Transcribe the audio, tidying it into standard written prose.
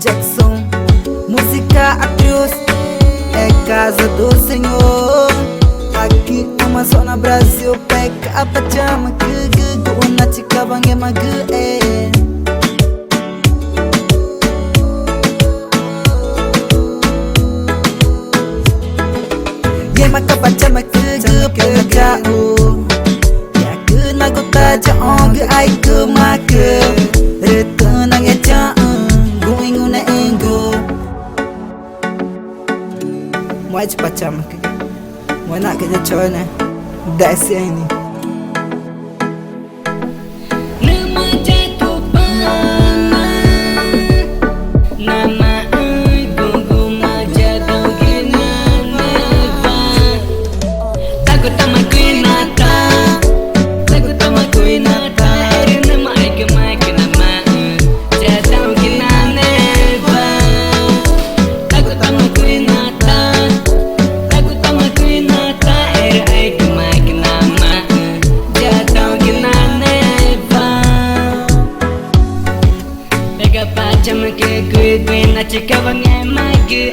Jackson, música atriz, é casa do Senhor. Aqui Amazonas, Brasil, pega a pachama que una chica bange magu Ye maka pachama que pega jauh. Ya ke nago taja ong ai ke maka retenang ya jauh. Moi de pachama que moi na que de chona desce aí Pega pachama que cuida na chica bange magu